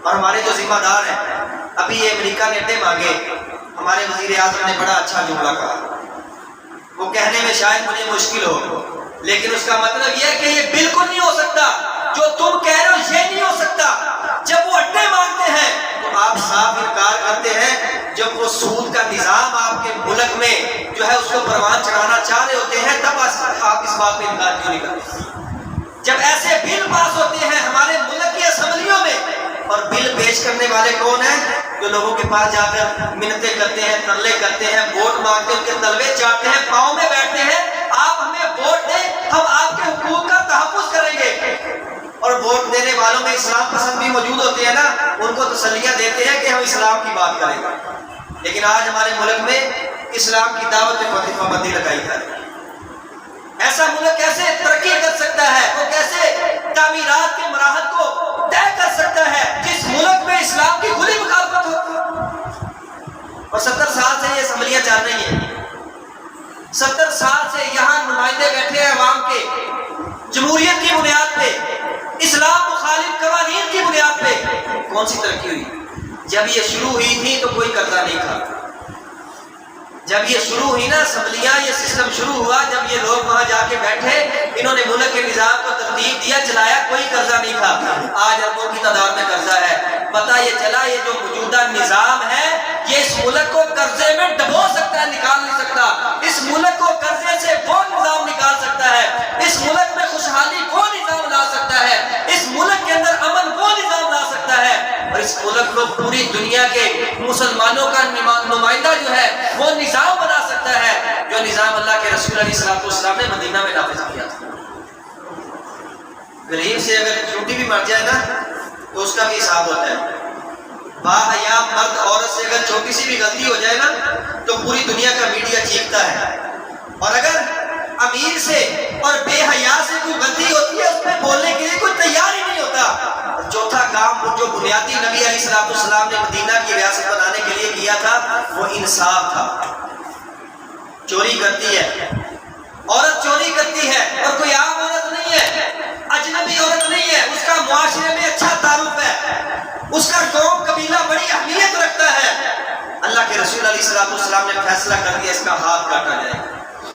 اور ہمارے جو ذمہ دار ہیں، ابھی یہ امریکہ نے اڈے مانگے، ہمارے وزیر اعظم نے بڑا اچھا جملہ کہا، وہ کہنے میں شاید مجھے مشکل ہو، لیکن اس کا مطلب یہ ہے کہ یہ بالکل نہیں ہو سکتا، جو تم کہہ رہے ہو یہ نہیں ہو سکتا۔ جب وہ اڈے مانگتے ہیں تو آپ صاف انکار کرتے ہیں، جب وہ سود کا نظام آپ کے ملک میں جو ہے اس کو پروان چڑھانا چاہ رہے ہوتے ہیں، تب آپ اس بات پہ انکار کیوں نہیں کرتے؟ جب ایسے بل پاس ہوتے ہیں ہمارے ملک کی اسمبلیوں میں، اور بل پیش کرنے والے کون ہیں؟ جو لوگوں کے پاس جا کر منتیں کرتے ہیں، ترلے کرتے ہیں، ووٹ مانگتے ہیں، ان کے تلوے چاٹتے ہیں، پاؤں میں بیٹھتے ہیں، آپ ہمیں ووٹ دیں، ہم آپ کے حقوق کا تحفظ کریں گے۔ اور ووٹ دینے والوں میں اسلام پسند بھی موجود ہوتے ہیں نا، ان کو تسلیاں دیتے ہیں کہ ہم اسلام کی بات کریں گے، لیکن آج ہمارے ملک میں اسلام کی دعوت پہ پابندی لگائی جا رہی ہے۔ ایسا ملک کیسے ترقی کر سکتا ہے، وہ کیسے تعمیرات کے مراحل کو طے کر سکتا ہے جس ملک میں اسلام کی کھلی مخالفت ہو؟ اور 70 سال سے یہ اسمبلیاں چل رہی ہیں، 70 سال سے یہاں نمائندے بیٹھے ہیں عوام کے، جمہوریت کی بنیاد پہ، اسلام مخالف قوانین کی بنیاد پہ کون سی ترقی ہوئی؟ جب یہ شروع ہوئی تھی تو کوئی قرضہ نہیں تھا، جب یہ شروع ہوئی نا اسمبلیاں، یہ سسٹم شروع ہوا، جب یہ لوگ وہاں جا کے بیٹھے، انہوں نے ملک کے نظام کو ترتیب دیا، چلایا، کوئی قرضہ نہیں تھا۔ آج اربوں کی تعداد میں قرضہ ہے۔ پتہ یہ چلا یہ جو موجودہ نظام ہے یہ اس ملک کو قرضے میں ڈبو سکتا ہے، نکال نہیں سکتا۔ اس ملک کو قرضے سے وہ نظام نکال سکتا ہے، اس ملک میں خوشحالی وہ نظام لا سکتا ہے، اس ملک کے اندر امن وہ نظام لا سکتا ہے، اور اس ملک کو پوری دنیا کے مسلمانوں کا نمائندہ جو ہے وہ نظام بنا سکتا ہے، جو نظام اللہ کے رسول علیہ السلام نے مدینہ میں نافذ کیا تھا۔ غریب سے اگر چونٹی بھی مر جائے نا تو اس کا بھی حساب ہوتا ہے۔ باحیا مرد عورت سے اگر چھوٹی سی بھی غلطی ہو جائے نا تو پوری دنیا کا میڈیا چیختا ہے، اور اگر امیر سے اور بے حیا سے کوئی غلطی ہوتی ہے اس پہ بولنے کے لیے کوئی تیار ہی نہیں ہوتا۔ اور چوتھا کام جو بنیادی نبی علیہ السلام نے مدینہ کی ریاست بنانے کے لیے کیا تھا وہ انصاف تھا۔ چوری کرتی ہے، عورت چوری کرتی ہے، اور کوئی عام عورت نہیں ہے، اجنبی عورت نہیں ہے، اس کا معاشرے میں اچھا تعارف ہے، اس کا قوم قبیلہ بڑی اہمیت رکھتا ہے، اللہ کے رسول علیہ السلام نے فیصلہ کر دیا اس کا ہاتھ کاٹا جائے۔